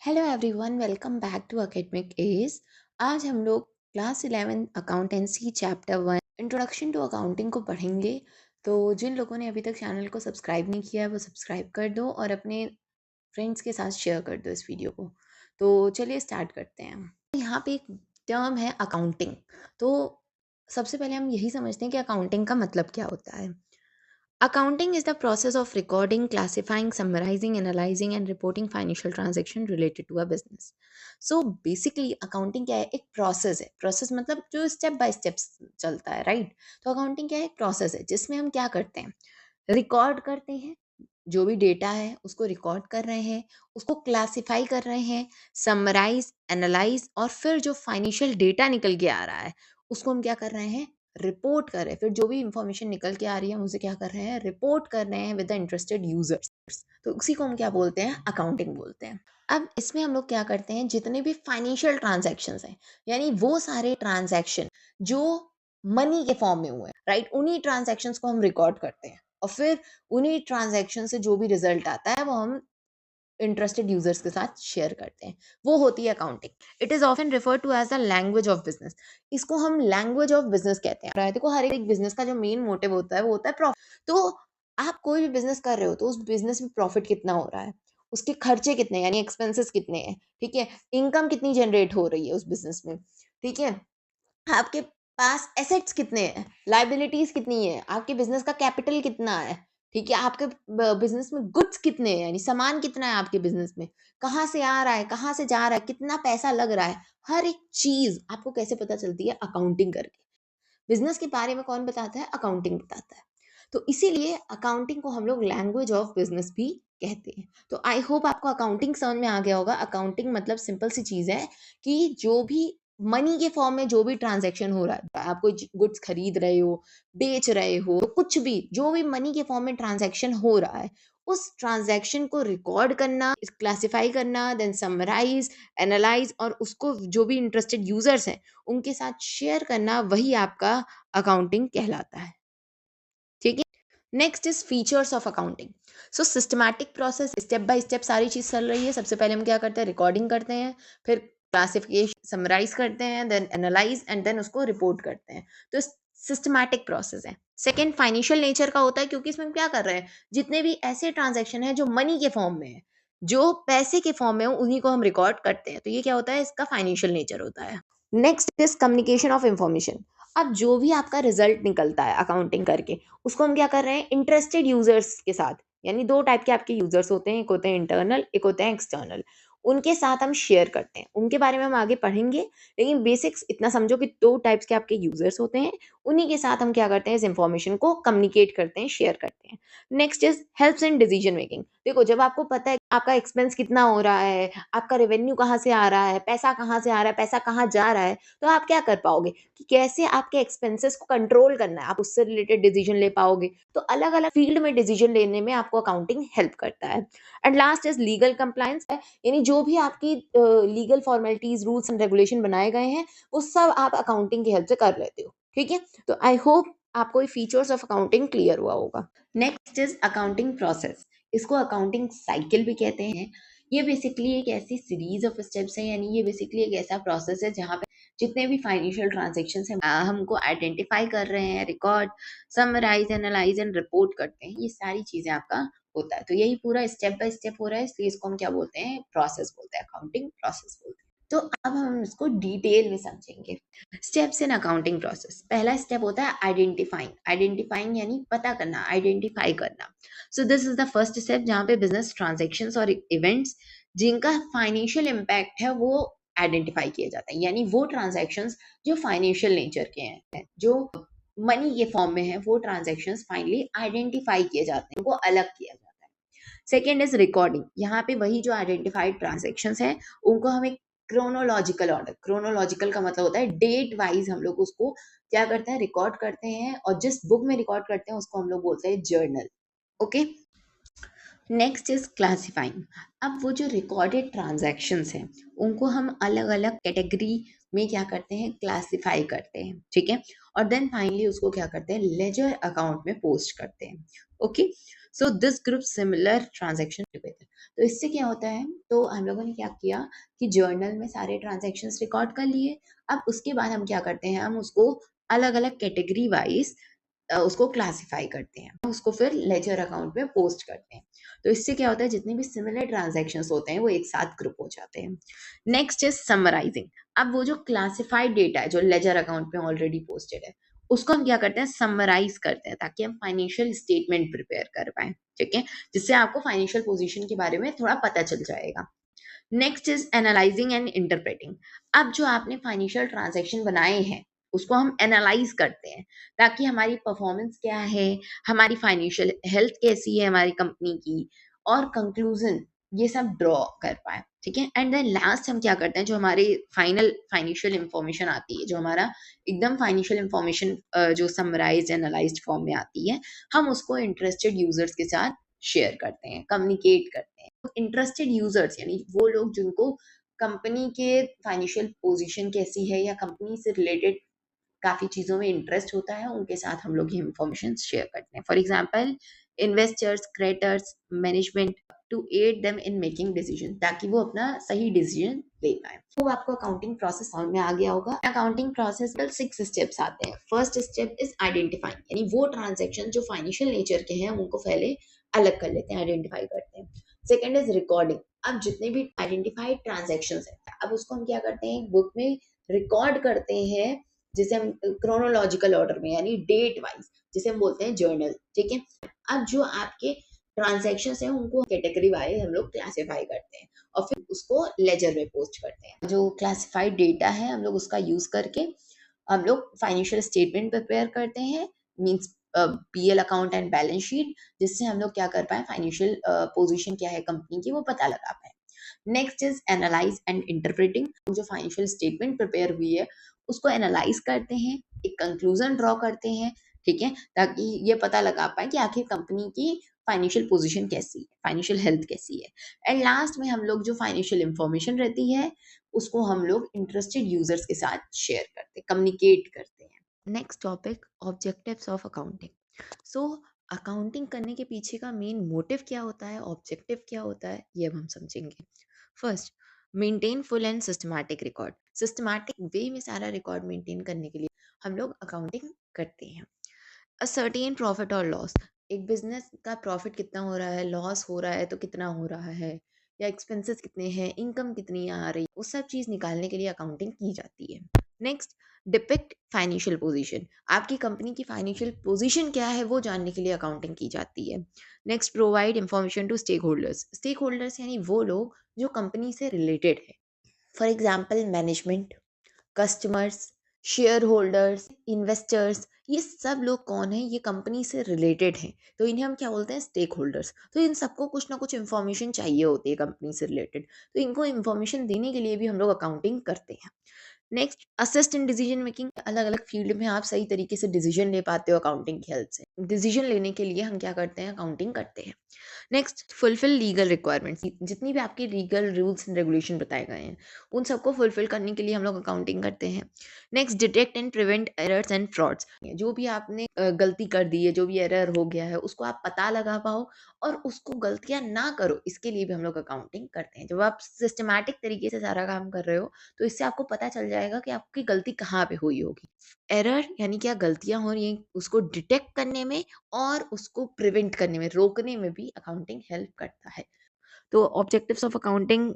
Hello everyone, welcome back to academic edge. आज हम लोग class 11 accountancy chapter 1 introduction to accounting को पढ़ेंगे। तो जिन लोगों ने अभी तक चैनल को सब्सक्राइब नहीं किया है वो सब्सक्राइब कर दो और अपने फ्रेंड्स के साथ शेयर कर दो इस वीडियो को। तो चलिए स्टार्ट करते हैं। यहाँ पे एक टर्म है अकाउंटिंग। तो सबसे पहले हम यही समझते हैं कि अकाउंटिंग का मतलब क्या होता है। Accounting is the process of recording, classifying, summarizing, analyzing and reporting financial transaction related to a business. So basically accounting क्या है, एक प्रोसेस है। प्रोसेस मतलब जो स्टेप बाय स्टेप चलता है, राइट। तो अकाउंटिंग क्या है, एक प्रोसेस है जिसमें हम क्या करते हैं, रिकॉर्ड करते हैं। जो भी डेटा है उसको रिकॉर्ड कर रहे हैं, उसको क्लासिफाई कर रहे हैं, समराइज, एनालाइज और फिर जो फाइनेंशियल डेटा निकल के आ रहा है उसको हम क्या कर रहे हैं, रिपोर्ट कर रहे हैं। फिर जो भी इंफॉर्मेशन निकल के आ रही है हम उसे क्या कर रहे हैं, रिपोर्ट कर रहे हैं विद द इंटरेस्टेड यूजर्स। तो उसी को हम क्या बोलते हैं, अकाउंटिंग बोलते हैं। अब इसमें हम लोग क्या करते हैं, जितने भी फाइनेंशियल ट्रांजैक्शंस हैं, यानी वो सारे ट्रांजैक्शन जो मनी के फॉर्म में हुए हैं, राइट, उन्हीं ट्रांजैक्शंस को हम रिकॉर्ड करते हैं और फिर उन्हीं ट्रांजैक्शन से जो भी रिजल्ट आता है वो हम इंटरेस्टेड यूजर्स के साथ शेयर करते हैं। वो होती है accounting. It is often refer to as the language of business. इसको हम लैंग्वेज ऑफ बिजनेस कहते हैं। देखो, हर एक बिजनेस का जो मेन मोटिव होता है वो होता है प्रॉफिट। तो आप कोई भी बिजनेस कर रहे हो तो उस बिजनेस में प्रॉफिट कितना हो रहा है, उसके खर्चे कितने यानी एक्सपेंसेस कितने हैं, ठीक है, इनकम कितनी जनरेट हो रही है उस बिजनेस में, ठीक है, आपके पास एसेट्स कितने हैं, लायबिलिटीज कितनी है, आपके बिजनेस का कैपिटल कितना है, ठीक है, आपके बिजनेस में गुड्स कितने हैं यानी सामान कितना है आपके बिजनेस में, कहाँ से आ रहा है, कहाँ से जा रहा है, कितना पैसा लग रहा है। हर एक चीज आपको कैसे पता चलती है, अकाउंटिंग करके। बिजनेस के बारे में कौन बताता है, अकाउंटिंग बताता है। तो इसीलिए अकाउंटिंग को हम लोग लैंग्वेज ऑफ बिजनेस भी कहते हैं। तो आई होप आपको अकाउंटिंग समझ में आ गया होगा। अकाउंटिंग मतलब सिंपल सी चीज है कि जो भी मनी के फॉर्म में जो भी ट्रांजैक्शन हो रहा है, आप कोई गुड्स खरीद रहे हो, बेच रहे हो, तो कुछ भी जो भी मनी के फॉर्म में ट्रांजैक्शन हो रहा है उस ट्रांजैक्शन को रिकॉर्ड करना, क्लासिफाई करना, देन समराइज, एनालाइज और उसको जो भी इंटरेस्टेड यूजर्स हैं उनके साथ शेयर करना, वही आपका अकाउंटिंग कहलाता है। ठीक है। Next is features of accounting. So systematic process, step by step सारी चीज चल रही है। सबसे पहले हम क्या करते हैं, रिकॉर्डिंग करते हैं, फिर क्लासिफिकेशन समराइज करते हैं, देन एनालाइज एंड देन उसको रिपोर्ट करते हैं। तो सिस्टमैटिक प्रोसेस है। सेकेंड फाइनेंशियल नेचर का होता है, क्योंकि इसमें हम क्या कर रहे हैं, जितने भी ऐसे ट्रांजेक्शन है जो मनी के फॉर्म में है, जो पैसे के फॉर्म में हो, उन्हीं को हम रिकॉर्ड करते हैं। तो ये क्या होता है, इसका फाइनेंशियल नेचर होता है। Next is communication of information. अब जो भी आपका रिजल्ट निकलता है अकाउंटिंग करके, उसको हम क्या कर रहे हैं, इंटरेस्टेड यूजर्स के साथ, यानी दो टाइप के आपके यूजर्स होते हैं, एक होते हैं इंटरनल, एक होते हैं एक्सटर्नल, उनके साथ हम शेयर करते हैं। उनके बारे में हम आगे पढ़ेंगे, लेकिन बेसिक्स इतना समझो कि दो टाइप्स के आपके यूजर्स होते हैं, उन्हीं के साथ हम क्या करते हैं, इस इंफॉर्मेशन को कम्युनिकेट करते हैं, शेयर करते हैं। Next is helps in decision making. देखो, जब आपको पता है आपका एक्सपेंस कितना हो रहा है, आपका रेवेन्यू कहाँ से आ रहा है, पैसा कहाँ से आ रहा है, पैसा कहाँ जा रहा है, तो आप क्या कर पाओगे कि कैसे आपके एक्सपेंसेस को कंट्रोल करना है, आप उससे रिलेटेड डिसीजन ले पाओगे। तो अलग अलग फील्ड में डिसीजन लेने में आपको अकाउंटिंग हेल्प करता है। And last is legal compliance है, यानी जो भी आपकी legal formalities, rules and regulation बनाए गए हैं वो सब आप अकाउंटिंग की हेल्प से कर लेते हो। ठीक है। तो आई होप आपको ये फीचर्स ऑफ अकाउंटिंग क्लियर हुआ होगा। Next is accounting process. इसको अकाउंटिंग साइकिल भी कहते हैं। ये बेसिकली एक ऐसी सीरीज ऑफ स्टेप्स है, यानी ये बेसिकली एक ऐसा प्रोसेस है जहाँ पे जितने भी फाइनेंशियल ट्रांजेक्शन हैं हमको आइडेंटिफाई कर रहे हैं, record, summarise, analyse and report करते हैं, ये सारी चीजें आपका होता है। तो यही पूरा स्टेप बाय स्टेप हो रहा है, इसलिए इसको हम क्या बोलते हैं, प्रोसेस बोलते हैं, अकाउंटिंग प्रोसेस बोलते हैं। तो अब हम इसको डिटेल में समझेंगे। Steps in accounting process. पहला स्टेप होता है आइडेंटिफाइंग। आइडेंटिफाइंग यानी पता करना, आइडेंटिफाई करना। So this is the first step, जहाँ पे बिजनेस ट्रांजेक्शन्स और इवेंट्स जिनका फाइनेंशियल इम्पैक्ट है वो आइडेंटिफाई किए जाते हैं, यानी वो ट्रांजेक्शन्स जो फाइनेंशियल नेचर के हैं, जो मनी के फॉर्म में है, वो ट्रांजेक्शन्स फाइनली आइडेंटिफाई किए जाते हैं, उनको अलग किया जाता है। Second is recording. यहाँ पे वही जो आइडेंटिफाइड ट्रांजेक्शन्स हैं उनको हम एक क्रोनोलॉजिकल ऑर्डर, क्रोनोलॉजिकल का मतलब होता है डेट वाइज हम लोग उसको क्या करते हैं, रिकॉर्ड करते हैं, और जिस बुक में रिकॉर्ड करते हैं उसको हम लोग बोलते हैं journal. Okay. Next is classifying. अब वो जो रिकॉर्डेड ट्रांजैक्शंस हैं उनको हम अलग अलग कैटेगरी में क्या करते हैं, क्लासिफाई करते हैं, ठीक है, और देन फाइनली उसको क्या करते हैं, लेजर अकाउंट में पोस्ट करते हैं। Okay, so this group similar transaction together. तो इससे क्या होता है, तो हम लोगों ने क्या किया कि जर्नल में सारे ट्रांजेक्शन्स रिकॉर्ड कर लिए। अब उसके बाद हम क्या करते हैं, हम उसको अलग अलग कैटेगरी वाइज उसको क्लासिफाई करते हैं, उसको फिर लेजर अकाउंट में पोस्ट करते हैं। तो इससे क्या होता है, जितने भी सिमिलर ट्रांजैक्शंस होते हैं वो एक साथ ग्रुप हो जाते हैं। Next is summarising. अब वो जो क्लासिफाइड डेटा है जो लेजर अकाउंट में ऑलरेडी पोस्टेड है, उसको हम क्या करते हैं, समराइज करते हैं, ताकि हम फाइनेंशियल स्टेटमेंट प्रिपेयर कर पाए, ठीक है, जिससे आपको फाइनेंशियल पोजीशन के बारे में थोड़ा पता चल जाएगा। Next is analysing and interpreting. अब जो आपने फाइनेंशियल ट्रांजैक्शन बनाए हैं उसको हम एनालाइज करते हैं, ताकि हमारी परफॉर्मेंस क्या है, हमारी फाइनेंशियल हेल्थ कैसी है हमारी कंपनी की, और कंक्लूजन ये सब ड्रॉ कर पाए, ठीक है। एंड देन लास्ट हम क्या करते हैं, जो हमारी फाइनल फाइनेंशियल इंफॉर्मेशन आती है, जो हमारा एकदम फाइनेंशियल इंफॉर्मेशन जो समराइज एनालाइज्ड फॉर्म में आती है, हम उसको इंटरेस्टेड यूजर्स के साथ शेयर करते हैं, कम्युनिकेट करते हैं। इंटरेस्टेड यूजर्स यानी वो लोग जिनको कंपनी के फाइनेंशियल पोजीशन कैसी है या कंपनी से रिलेटेड काफी चीजों में इंटरेस्ट होता है, उनके साथ हम लोग ये इंफॉर्मेशन शेयर करते हैं। For example investors, creditors, management, to aid them in making decision, ताकि वो अपना सही डिसीजन ले पाए। तो आपको अकाउंटिंग प्रोसेस समझ में आ गया होगा। अकाउंटिंग प्रोसेस में 6 स्टेप्स आते हैं। फर्स्ट स्टेप इज आइडेंटिफाइंग, यानी वो ट्रांजेक्शन जो फाइनेंशियल नेचर के हैं उनको पहले अलग कर लेते हैं, आइडेंटिफाई करते हैं। Second is recording. अब जितने भी आइडेंटिफाइड ट्रांजेक्शन है, अब उसको हम क्या करते हैं, बुक में रिकॉर्ड करते हैं, जिसे हम क्रोनोलॉजिकल ऑर्डर में यानी डेट वाइज, जिसे हम बोलते हैं जर्नल, ठीक है। अब जो आपके ट्रांजेक्शन है उनको कैटेगरी वाइज हम लोग क्लासिफाई करते हैं और फिर उसको लेजर में पोस्ट करते हैं। जो क्लासिफाइड डेटा है हम लोग उसका यूज करके हम लोग फाइनेंशियल स्टेटमेंट प्रिपेयर करते हैं, means PL account and balance sheet, जिससे हम लोग क्या कर पाए, फाइनेंशियल पोजीशन क्या है कंपनी की वो पता लगा पाए। Next is analyse and interpreting. जो फाइनेंशियल स्टेटमेंट प्रिपेयर हुई है उसको एनालाइज करते हैं, एक कंक्लूजन ड्रॉ करते हैं, ठीक है, ताकि ये पता लगा पाए कि आखिर कंपनी की फाइनेंशियल पोजीशन कैसी है, फाइनेंशियल हेल्थ कैसी है। एंड लास्ट में हम लोग जो फाइनेंशियल इंफॉर्मेशन रहती है उसको हम लोग इंटरेस्टेड यूजर्स के साथ शेयर करते, कम्युनिकेट करते हैं। Next topic, objectives of accounting. So accounting करने के पीछे का मेन मोटिव क्या होता है, ऑब्जेक्टिव क्या होता है, ये अब हम समझेंगे। First, maintain full and systematic record. Systematic way में सारा रिकॉर्ड मेंटेन करने के लिए हम लोग अकाउंटिंग करते हैं। अ सर्टेन प्रॉफिट और लॉस, एक बिजनेस का प्रॉफिट कितना हो रहा है, लॉस हो रहा है तो कितना हो रहा है, या एक्सपेंसेस कितने हैं, इनकम कितनी आ रही है, वो सब चीज़ निकालने के लिए अकाउंटिंग की जाती है। नेक्स्ट, डिपिक्ट फाइनेंशियल पोजीशन, आपकी कंपनी की फाइनेंशियल पोजीशन क्या है वो जानने के लिए अकाउंटिंग की जाती है। Next, provide information to stakeholders. Stakeholders यानी वो लोग जो कंपनी से रिलेटेड है, for example management, customers, shareholders, investors, ये सब लोग कौन है, ये कंपनी से रिलेटेड हैं, तो इन्हें हम क्या बोलते हैं, स्टेक होल्डर्स। तो इन सबको कुछ ना कुछ इन्फॉर्मेशन चाहिए होती है कंपनी से रिलेटेड, तो इनको इन्फॉर्मेशन देने के लिए भी हम लोग अकाउंटिंग करते हैं। Next, assist in decision making. अलग अलग फील्ड में आप सही तरीके से डिसीजन ले पाते हो अकाउंटिंग की हेल्प से। डिसीजन लेने के लिए हम क्या करते हैं, अकाउंटिंग करते हैं। Next, fulfil legal requirements. जितनी भी आपकी लीगल रूल्स एंड रेगुलेशन बताए गए हैं उन सबको फुलफिल करने के लिए हम लोग अकाउंटिंग करते हैं। Next, detect and prevent errors and frauds. जो भी आपने गलती कर दी है, जो भी एरर हो गया है उसको आप पता लगा पाओ और उसको गलतियां ना करो, इसके लिए भी हम लोग अकाउंटिंग करते हैं। जब आप सिस्टमैटिक तरीके से सारा काम कर रहे हो तो इससे आपको पता चल जाएगा कि आपकी गलती कहाँ पे हुई होगी। एरर यानी क्या, गलतियां हो रही हैं उसको डिटेक्ट करने में और उसको प्रिवेंट करने में, रोकने में भी अकाउंटिंग हेल्प करता है। तो ऑब्जेक्टिव्स ऑफ अकाउंटिंग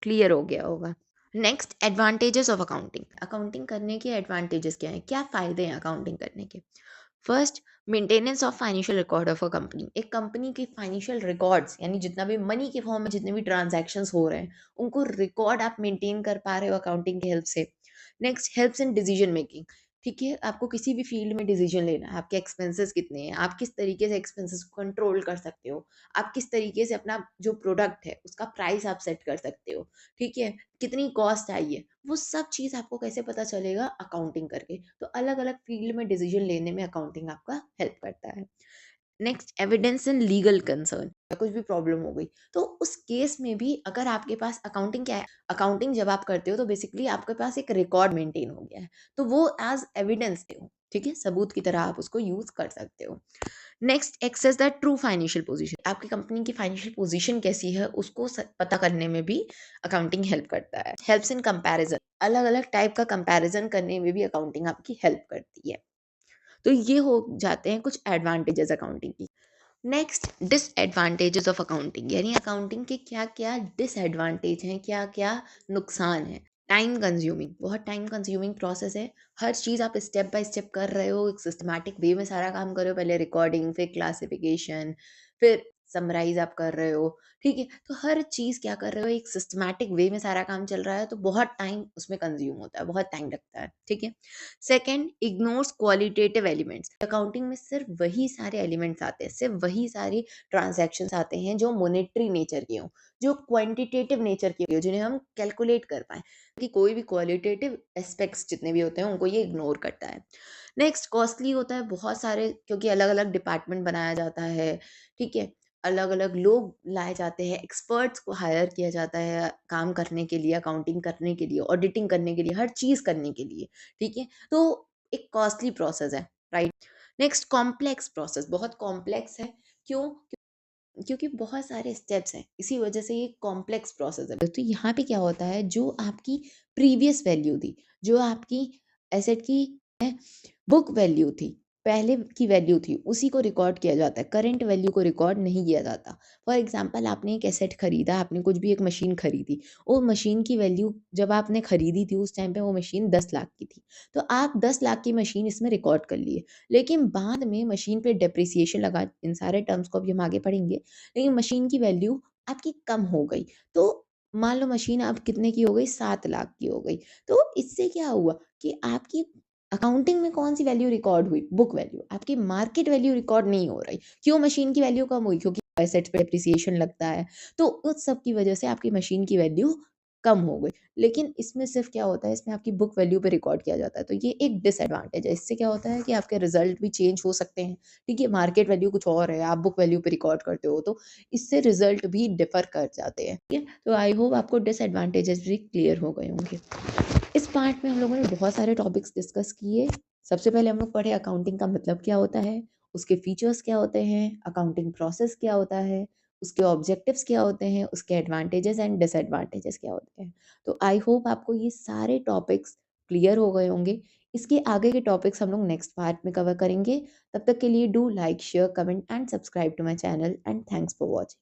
क्लियर हो गया होगा। Next, advantages of accounting. Accounting करने के एडवांटेजेस क्या हैं, क्या फ़ायदे हैं अकाउंटिंग करने के। First, maintenance of financial record of a company. एक कंपनी की फाइनेंशियल रिकॉर्ड्स यानी जितना भी मनी के फॉर्म में जितने भी ट्रांजैक्शंस हो रहे हैं उनको रिकॉर्ड आप मेंटेन कर पा रहे हो अकाउंटिंग की हेल्प से। Next, helps in decision making. ठीक है, आपको किसी भी फील्ड में डिसीजन लेना है, आपके एक्सपेंसेस कितने हैं, आप किस तरीके से एक्सपेंसेस को कंट्रोल कर सकते हो, आप किस तरीके से अपना जो प्रोडक्ट है उसका प्राइस आप सेट कर सकते हो, ठीक है, कितनी कॉस्ट आई है, वो सब चीज़ आपको कैसे पता चलेगा, अकाउंटिंग करके। तो अलग अलग फील्ड में डिसीजन लेने में अकाउंटिंग आपका हेल्प करता है। Next, evidence in legal concern, कुछ भी प्रॉब्लम हो गई तो उस केस में भी अगर आपके पास अकाउंटिंग, क्या है, अकाउंटिंग जब आप करते हो तो बेसिकली आपके पास एक रिकॉर्ड मेंटेन हो गया है, तो वो एज एविडेंस हो, ठीक है, सबूत की तरह आप उसको यूज कर सकते हो। Next, assess the true financial position, आपकी कंपनी की फाइनेंशियल पोजीशन कैसी है उसको पता करने में भी अकाउंटिंग हेल्प करता है। हेल्प्स इन कंपैरिजन, अलग अलग टाइप का कंपैरिजन करने में भी अकाउंटिंग आपकी हेल्प करती है। तो ये हो जाते हैं कुछ एडवांटेजेस अकाउंटिंग की। नेक्स्ट, डिसएडवांटेजेस ऑफ अकाउंटिंग, यानी अकाउंटिंग के क्या क्या डिसएडवांटेज हैं, क्या क्या नुकसान है। टाइम कंज्यूमिंग, बहुत टाइम कंज्यूमिंग प्रोसेस है। हर चीज़ आप स्टेप बाय स्टेप कर रहे हो, एक सिस्टमैटिक वे में सारा काम कर रहे हो, पहले रिकॉर्डिंग, फिर क्लासिफिकेशन, फिर समराइज आप कर रहे हो, ठीक है, तो हर चीज़ क्या कर रहे हो, एक सिस्टमैटिक वे में सारा काम चल रहा है, तो बहुत टाइम उसमें कंज्यूम होता है, बहुत टाइम लगता है, ठीक है। Second, ignores qualitative elements, accounting में सिर्फ वही सारे एलिमेंट्स आते हैं, सिर्फ वही सारे ट्रांजैक्शंस आते हैं जो मॉनेटरी नेचर के हों, जो क्वांटिटेटिव नेचर के हों, जिन्हें हम कैलकुलेट कर पाएँ, कि कोई भी क्वालिटेटिव एस्पेक्ट्स जितने भी होते हैं उनको ये इग्नोर करता है। नेक्स्ट, कॉस्टली होता है बहुत सारे, क्योंकि अलग अलग डिपार्टमेंट बनाया जाता है, ठीक है, अलग अलग लोग लाए जाते हैं, एक्सपर्ट्स को हायर किया जाता है काम करने के लिए, अकाउंटिंग करने के लिए, ऑडिटिंग करने के लिए, हर चीज़ करने के लिए, ठीक है, तो एक कॉस्टली प्रोसेस है, राइट। नेक्स्ट, कॉम्प्लेक्स प्रोसेस, बहुत कॉम्प्लेक्स है, क्यों, क्योंकि बहुत सारे स्टेप्स हैं, इसी वजह से ये कॉम्प्लेक्स प्रोसेस है। तो यहाँ पे क्या होता है, जो आपकी प्रीवियस वैल्यू थी, जो आपकी एसेट की बुक वैल्यू थी, पहले की वैल्यू थी, उसी को रिकॉर्ड किया जाता है, करंट वैल्यू को रिकॉर्ड नहीं किया जाता। फॉर एग्जांपल, आपने एक एसेट खरीदा, आपने कुछ भी एक मशीन खरीदी, वो मशीन की वैल्यू जब आपने खरीदी थी उस टाइम पे वो मशीन 10 लाख की थी, तो आप 10 लाख की मशीन इसमें रिकॉर्ड कर लिए, लेकिन बाद में मशीन पे डेप्रिसिएशन लगा, इन सारे टर्म्स को अभी हम आगे पढ़ेंगे, लेकिन मशीन की वैल्यू आपकी कम हो गई, तो मान लो मशीन अब कितने की हो गई, 7 लाख की हो गई, तो इससे क्या हुआ कि आपकी अकाउंटिंग में कौन सी वैल्यू रिकॉर्ड हुई, बुक वैल्यू, आपकी मार्केट वैल्यू रिकॉर्ड नहीं हो रही, क्यों, मशीन की वैल्यू कम हुई, क्योंकि एसेट्स पे डेप्रिसिएशन लगता है, तो उस सब की वजह से आपकी मशीन की वैल्यू कम हो गई। लेकिन इसमें सिर्फ क्या होता है, इसमें आपकी बुक वैल्यू पे रिकॉर्ड किया जाता है, तो ये एक डिसएडवांटेज है। इससे क्या होता है कि आपके रिजल्ट भी चेंज हो सकते हैं, ठीक है, मार्केट वैल्यू कुछ और है, आप बुक वैल्यू पे रिकॉर्ड करते हो, तो इससे रिजल्ट भी डिफर कर जाते हैं, ठीक है। तो आई होप आपको डिसएडवांटेजेस भी क्लियर हो गए होंगे। इस पार्ट में हम लोगों ने बहुत सारे टॉपिक्स डिस्कस किए। सबसे पहले हम लोग पढ़े अकाउंटिंग का मतलब क्या होता है, उसके फीचर्स क्या होते हैं, अकाउंटिंग प्रोसेस क्या होता है, उसके ऑब्जेक्टिव्स क्या होते हैं, उसके एडवांटेजेस एंड डिसएडवांटेजेस क्या होते हैं। तो आई होप आपको ये सारे टॉपिक्स क्लियर हो गए होंगे। इसके आगे के टॉपिक्स हम लोग नेक्स्ट पार्ट में कवर करेंगे। तब तक के लिए do like, share, comment and subscribe to my channel and thanks for watching.